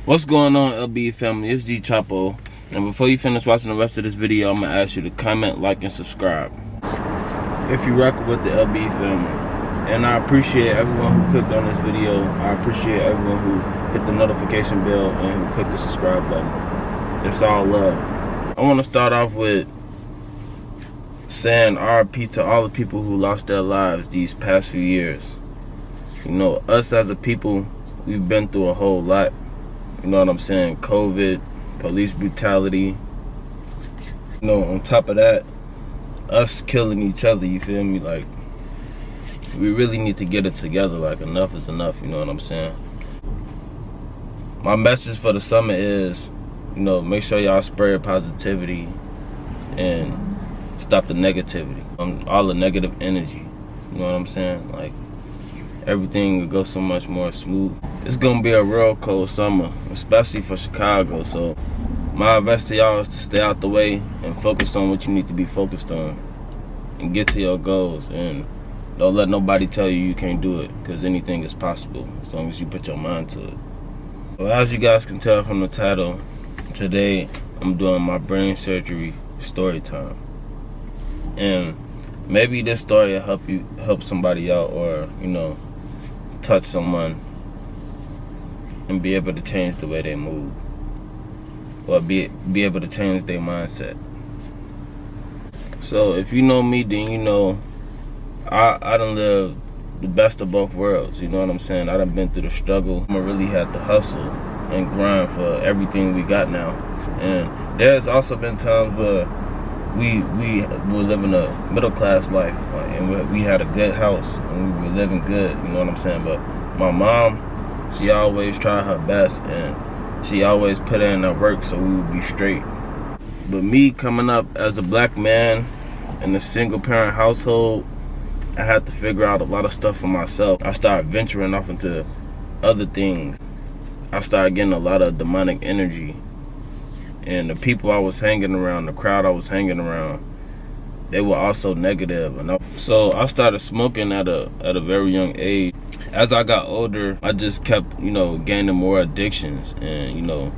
What's going on, LB family? It's G Chapo. And before you finish watching the rest of this video, I'm gonna ask you to comment, like, and subscribe if you rock with the LB family. And I appreciate everyone who clicked on this video. I appreciate everyone who hit the notification bell and who clicked the subscribe button. It's all love. I want to start off with saying RIP to all the people who lost their lives these past few years. You know, us as a people, we've been through a whole lot. You know what I'm saying? COVID, police brutality. You know, on top of that, us killing each other, you feel me? Like, we really need to get it together. Like, enough is enough, you know what I'm saying? My message for the summer is, you know, make sure y'all spread positivity and stop the negativity. All the negative energy, you know what I'm saying? Like, everything will go so much more smooth. It's gonna be a real cold summer, especially for Chicago. So my advice to y'all is to stay out the way and focus on what you need to be focused on and get to your goals. And don't let nobody tell you can't do it, because anything is possible as long as you put your mind to it. So as you guys can tell from the title, today I'm doing my brain surgery story time. And maybe this story will help somebody out, or, you know, touch someone and be able to change the way they move, or be able to change their mindset. So if you know me, then you know I done lived the best of both worlds, you know what I'm saying? I done been through the struggle. I really had to hustle and grind for everything we got now. And there's also been times where we were living a middle class life, like, and we had a good house and we were living good, you know what I'm saying? But my mom, she always tried her best and she always put in that work so we would be straight. But me coming up as a black man in a single parent household, I had to figure out a lot of stuff for myself. I started venturing off into other things. I started getting a lot of demonic energy. And the people I was hanging around, the crowd I was hanging around, they were also negative. And so I started smoking at a very young age. As I got older, I just kept, you know, gaining more addictions. And, you know,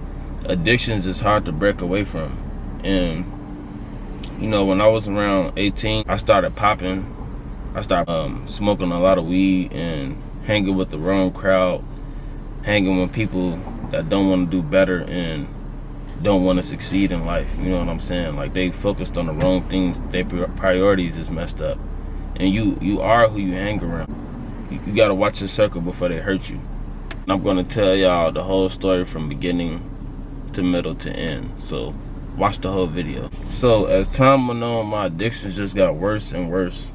addictions is hard to break away from. And, you know, when I was around 18, I started popping. I started smoking a lot of weed and hanging with the wrong crowd, hanging with people that don't want to do better and don't want to succeed in life, you know what I'm saying? Like, they focused on the wrong things. Their priorities is messed up. And you are who you hang around. You gotta watch your circle before they hurt you. And I'm gonna tell y'all the whole story from beginning to middle to end. So watch the whole video. So as time went on, my addictions just got worse and worse.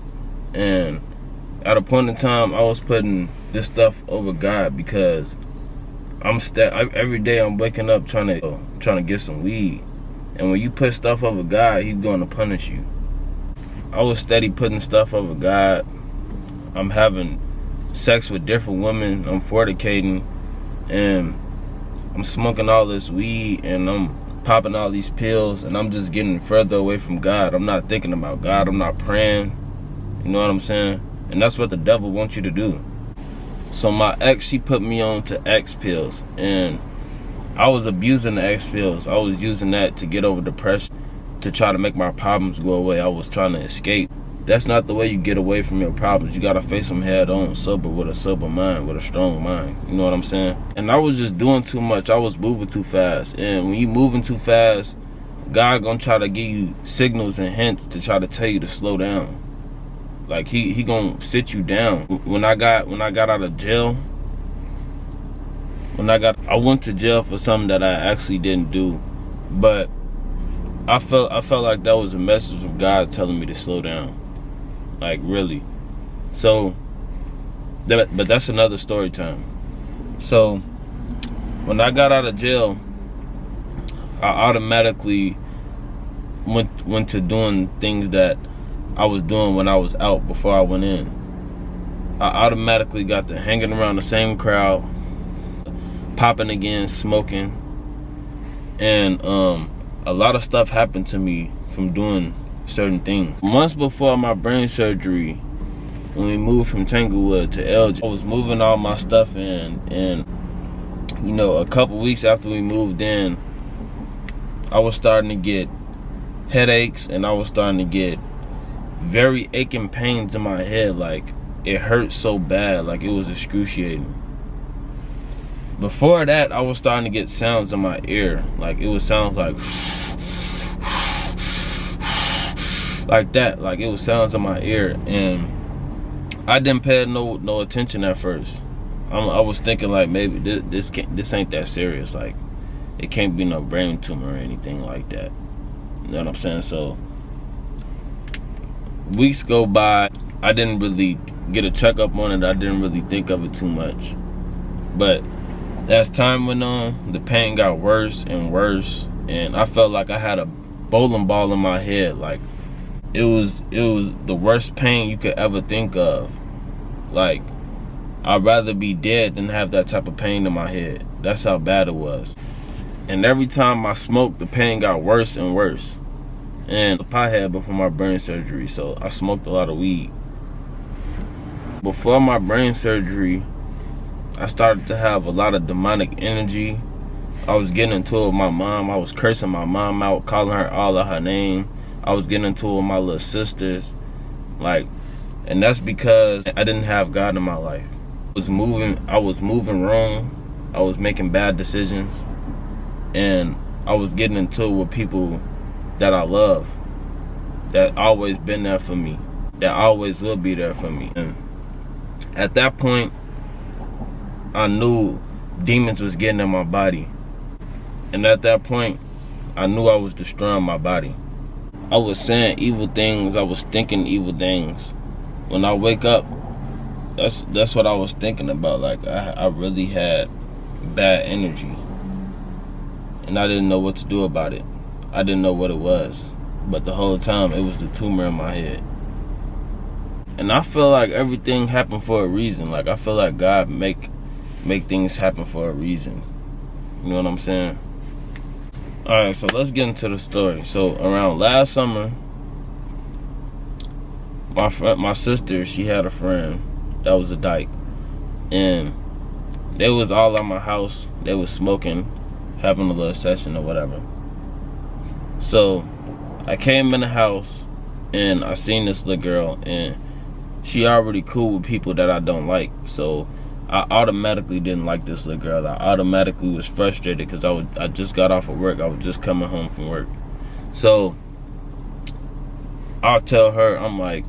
And at a point in time, I was putting this stuff over God, because every day I'm waking up trying to get some weed. And when you put stuff over God, He's going to punish you. I was steady putting stuff over God. I'm having sex with different women. I'm fornicating, and I'm smoking all this weed, and I'm popping all these pills, and I'm just getting further away from God. I'm not thinking about God. I'm not praying. You know what I'm saying? And that's what the devil wants you to do. So my ex, she put me on to X pills, and I was abusing the X pills. I was using that to get over depression, to try to make my problems go away. I was trying to escape. That's not the way you get away from your problems. You gotta face them head on, sober, with a sober mind, with a strong mind. You know what I'm saying? And I was just doing too much. I was moving too fast. And when you moving too fast, God gonna try to give you signals and hints to try to tell you to slow down. Like, he gonna sit you down. When I got out of jail, I went to jail for something that I actually didn't do, but I felt like that was a message from God telling me to slow down. Like, really. So but that's another story time. So when I got out of jail, I automatically went to doing things that I was doing when I was out before I went in. I automatically got to hanging around the same crowd, popping again, smoking. And a lot of stuff happened to me from doing certain things. Months before my brain surgery, when we moved from Tanglewood to LJ, I was moving all my stuff in, and you know, a couple weeks after we moved in, I was starting to get headaches, and I was starting to get very aching pains in my head. Like, it hurt so bad, like it was excruciating. Before that, I was starting to get sounds in my ear. Like, it was sounds like that. Like, it was sounds in my ear, and I didn't pay no attention at first. I was thinking like, maybe this ain't that serious. Like, it can't be no brain tumor or anything like that. You know what I'm saying? So weeks go by. I didn't really get a checkup on it. I didn't really think of it too much. But as time went on, the pain got worse and worse, and I felt like I had a bowling ball in my head. Like, it was the worst pain you could ever think of. Like, I'd rather be dead than have that type of pain in my head. That's how bad it was. And every time I smoked, the pain got worse and worse. And a pothead before my brain surgery, so I smoked a lot of weed. Before my brain surgery, I started to have a lot of demonic energy. I was getting into it with my mom. I was cursing my mom out, calling her all of her name. I was getting into it with my little sisters. Like, and that's because I didn't have God in my life. I was moving wrong. I was making bad decisions. And I was getting into it with people that I love, that always been there for me, that always will be there for me. And at that point, I knew demons was getting in my body. And at that point, I knew I was destroying my body. I was saying evil things. I was thinking evil things. When I wake up, that's what I was thinking about. Like, I really had bad energy, and I didn't know what to do about it. I didn't know what it was, but the whole time it was the tumor in my head. And I feel like everything happened for a reason. Like, I feel like God make things happen for a reason. You know what I'm saying? Alright, so let's get into the story. So around last summer, my sister, she had a friend that was a dyke, and they was all at my house. They was smoking, having a little session or whatever. So I came in the house and I seen this little girl, and she already cool with people that I don't like. So I automatically didn't like this little girl. I automatically was frustrated because I just got off of work. I was just coming home from work. So I'll tell her, I'm like,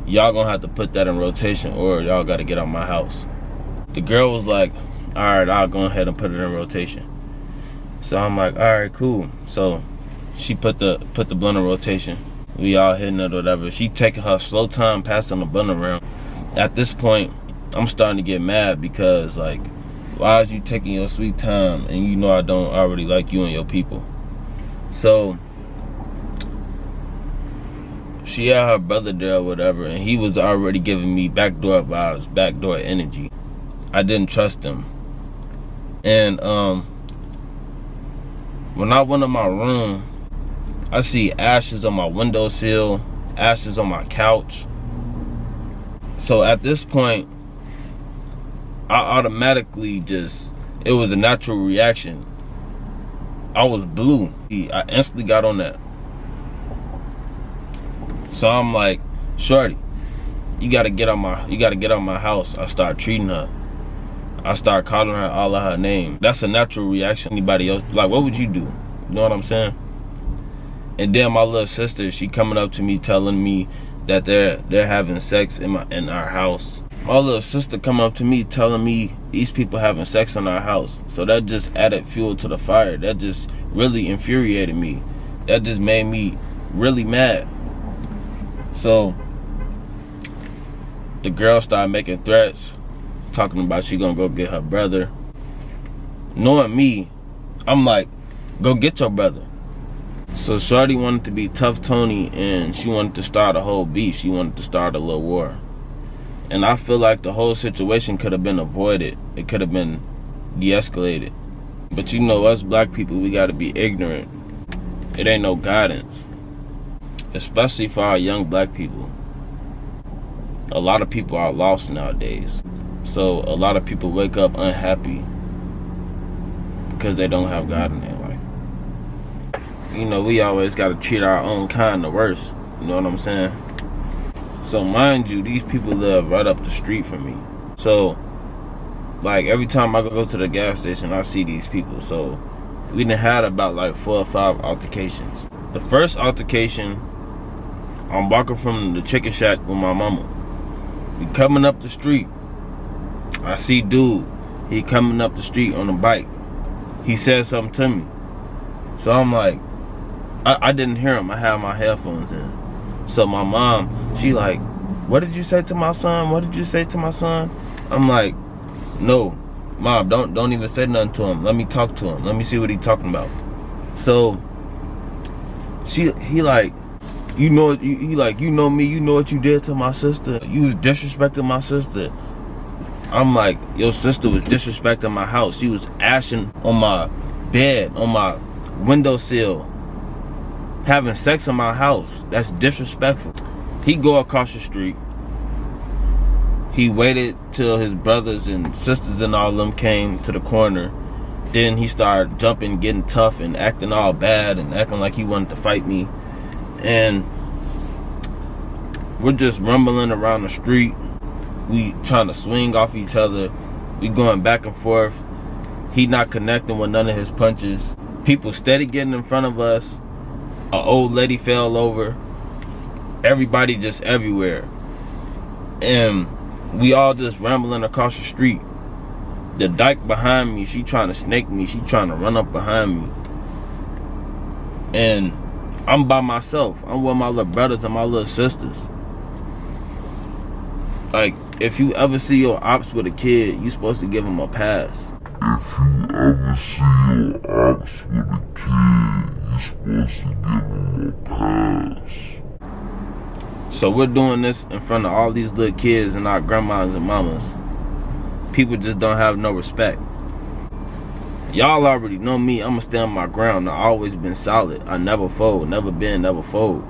y'all gonna have to put that in rotation, or y'all gotta get out my house. The girl was like, alright, I'll go ahead and put it in rotation. So I'm like, alright, cool. So she put the blunt in rotation. We all hitting it or whatever. She taking her slow time passing the blunt around. At this point, I'm starting to get mad because, like, why is you taking your sweet time, and you know I don't already like you and your people? So she had her brother there or whatever, and he was already giving me backdoor vibes, backdoor energy. I didn't trust him. And when I went in my room, I see ashes on my windowsill, ashes on my couch. So at this point, I automatically it was a natural reaction. I was blue. I instantly got on that. So I'm like, shorty, you gotta get out my house. I start treating her. I start calling her all of her name. That's a natural reaction. Anybody else, like, what would you do? You know what I'm saying? And then my little sister, she coming up to me telling me that they're having sex in our house. My little sister come up to me telling me these people having sex in our house. So that just added fuel to the fire. That just really infuriated me. That just made me really mad. So the girl started making threats, talking about she gonna go get her brother. Knowing me, I'm like, go get your brother. So shorty wanted to be tough Tony, and she wanted to start a whole beef. She wanted to start a little war. And I feel like the whole situation could have been avoided. It could have been de-escalated. But you know, us black people, we gotta be ignorant. It ain't no guidance. Especially for our young black people. A lot of people are lost nowadays. So a lot of people wake up unhappy. because they don't have God in their life. You know, we always got to treat our own kind the worst. You know what I'm saying? So mind you, these people live right up the street from me. So, like, every time I go to the gas station, I see these people. So we done had about like 4 or 5 altercations. The first altercation, I'm walking from the chicken shack with my mama. We coming up the street. I see dude. He coming up the street on a bike. He said something to me. So I'm like, I didn't hear him. I had my headphones in. So my mom, she like, what did you say to my son? What did you say to my son? I'm like, no, Mom, don't even say nothing to him. Let me talk to him. Let me see what he talking about. So he like, you know, he like, you know me, you know what you did to my sister. You was disrespecting my sister. I'm like, your sister was disrespecting my house. She was ashing on my bed, on my windowsill, having sex in my house. That's disrespectful. He go across the street. He waited till his brothers and sisters and all of them came to the corner. Then he started jumping, getting tough and acting all bad and acting like he wanted to fight me. And we're just rumbling around the street. We trying to swing off each other. We going back and forth. He not connecting with none of his punches. People steady getting in front of us. An old lady fell over. Everybody just everywhere. And we all just rambling across the street. The dyke behind me, she trying to snake me. She trying to run up behind me. And I'm by myself. I'm with my little brothers and my little sisters. Like, if you ever see your ops with a kid, you supposed to give him a pass. If you ever see your ops with a kid, you supposed to give him a pass. So we're doing this in front of all these little kids and our grandmas and mamas. People just don't have no respect. Y'all already know me. I'ma stand my ground. I always been solid. I never fold. Never bend, never fold.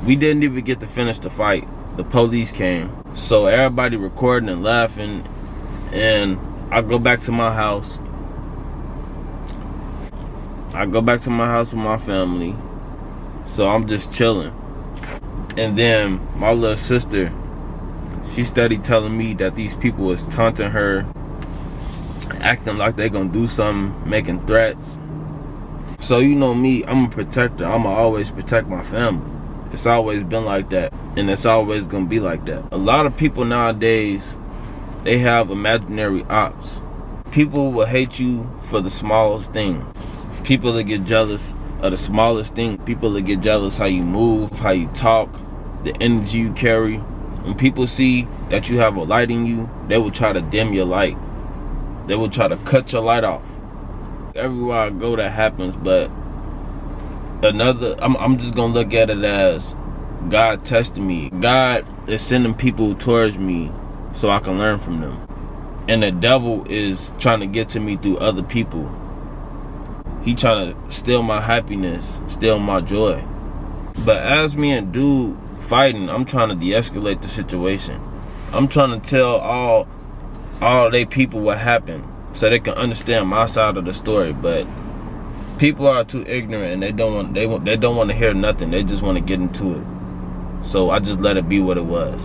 We didn't even get to finish the fight. The police came. So everybody recording and laughing. And I go back to my house. I go back to my house with my family. So I'm just chilling. And then my little sister, she started telling me that these people was taunting her, acting like they gonna do something, making threats. So you know me, I'm a protector. I'ma always protect my family. It's always been like that, and it's always gonna be like that. A lot of people nowadays, they have imaginary ops. People will hate you for the smallest thing. People that get jealous of the smallest thing. People that get jealous how you move, how you talk, the energy you carry. When people see that you have a light in you, they will try to dim your light. They will try to cut your light off. Everywhere I go, that happens. But I'm just gonna look at it as God testing me. God is sending people towards me so I can learn from them. And the devil is trying to get to me through other people. He trying to steal my happiness, steal my joy. But as me and dude fighting, I'm trying to de-escalate the situation. I'm trying to tell all they people what happened so they can understand my side of the story. But people are too ignorant and they don't want to hear nothing. They just want to get into it. So I just let it be what it was.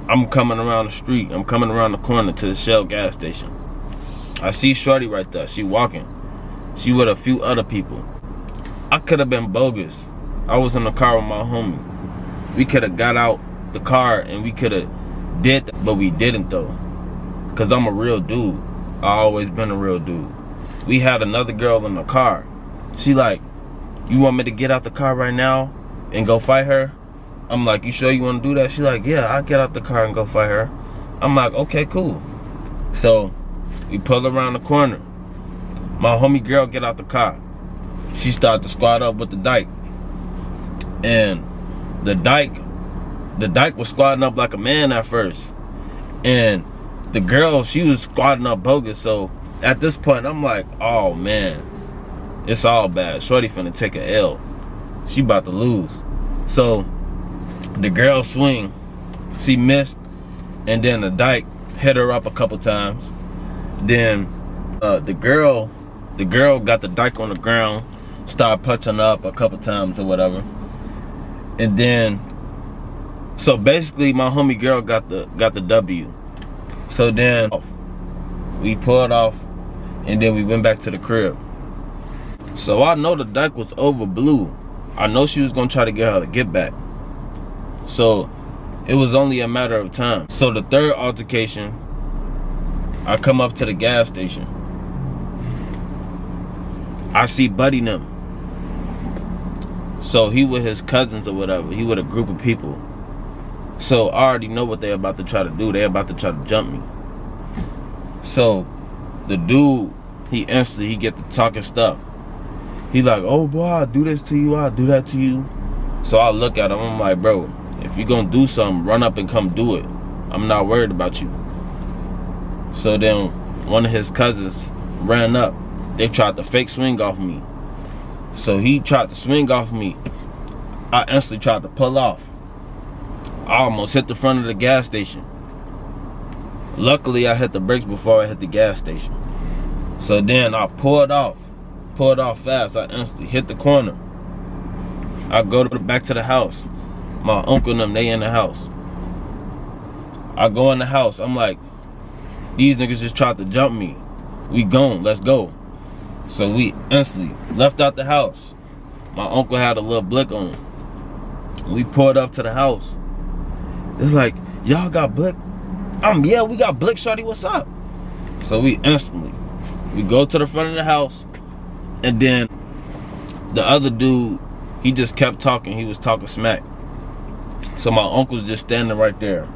I'm coming around the street. I'm coming around the corner to the Shell gas station. I see Shorty right there. She walking. She with a few other people. I could have been bogus. I was in the car with my homie. We could have got out the car and we could have did that, but we didn't though. Cause I'm a real dude. I always been a real dude. We had another girl in the car. She like, you want me to get out the car right now and go fight her? I'm like, you sure you want to do that? She like, yeah, I'll get out the car and go fight her. I'm like, okay, cool. So we pull around the corner. My homie girl get out the car. She started to squad up with the dyke. And the dyke was squatting up like a man at first. And the girl, she was squatting up bogus. So at this point, I'm like, oh man, it's all bad. Shorty finna take a L. She about to lose. So the girl swing, she missed, and then the dyke hit her up a couple times. Then The girl got the dyke on the ground, started punching up a couple times or whatever. And then, so basically my homie girl got the W. So then we pulled off and then we went back to the crib. So I know the dyke was over blue. I know she was gonna try to get her to get back. So it was only a matter of time. So the third altercation, I come up to the gas station. I see Buddy them. So he with his cousins or whatever. He with a group of people. So I already know what they about to try to do. They about to try to jump me. So the dude, he instantly get to talking stuff. He like, oh boy, I'll do this to you, I'll do that to you. So I look at him, I'm like, bro, if you gonna do something, run up and come do it. I'm not worried about you. So then one of his cousins ran up. They tried to fake swing off me. So he tried to swing off me. I instantly tried to pull off. I almost hit the front of the gas station. Luckily, I hit the brakes before I hit the gas station. So then I pulled off fast. I instantly hit the corner. I go back to the house. My uncle and them, they in the house. I go in the house. I'm like, these niggas just tried to jump me. We gone, let's go. So we instantly left out the house. My uncle had a little blick on him. We pulled up to the house. It's like, y'all got blick? Yeah, we got blick, shorty, what's up? So we go to the front of the house. And then the other dude, he just kept talking. He was talking smack. So my uncle's just standing right there.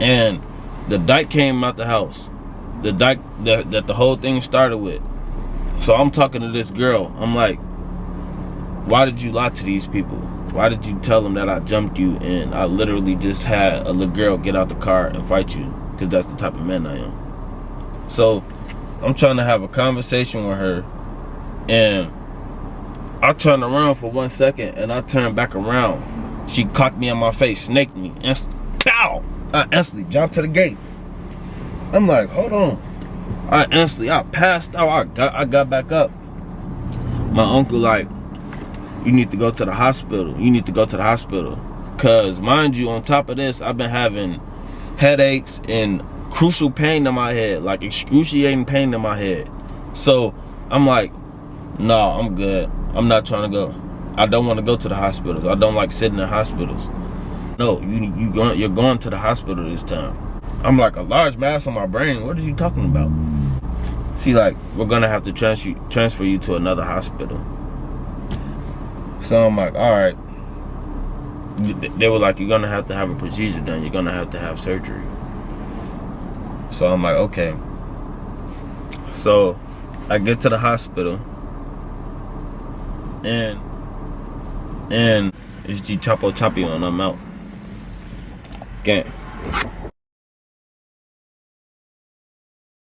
And the dyke came out the house. The dyke that the whole thing started with. So I'm talking to this girl. I'm like, why did you lie to these people? Why did you tell them that I jumped you and I literally just had a little girl get out the car and fight you? Because that's the type of man I am. So I'm trying to have a conversation with her. And I turned around for 1 second and I turned back around. She clocked me in my face, snaked me, and pow! I instantly jumped to the gate. I'm like, hold on. I passed out. I got back up. My uncle like, you need to go to the hospital. You need to go to the hospital. Cause mind you, on top of this, I've been having headaches and crucial pain in my head, like excruciating pain in my head. So I'm like, no, I'm good. I'm not trying to go. I don't want to go to the hospitals. I don't like sitting in hospitals. No, you're going to the hospital this time. I'm like, a large mass on my brain. What are you talking about? She like, we're gonna have to transfer you to another hospital. So I'm like, all right. They were like, you're gonna have to have a procedure done. You're gonna have to have surgery. So I'm like, okay. So I get to the hospital. And it's G Chapo Chapi and I'm out. Gang.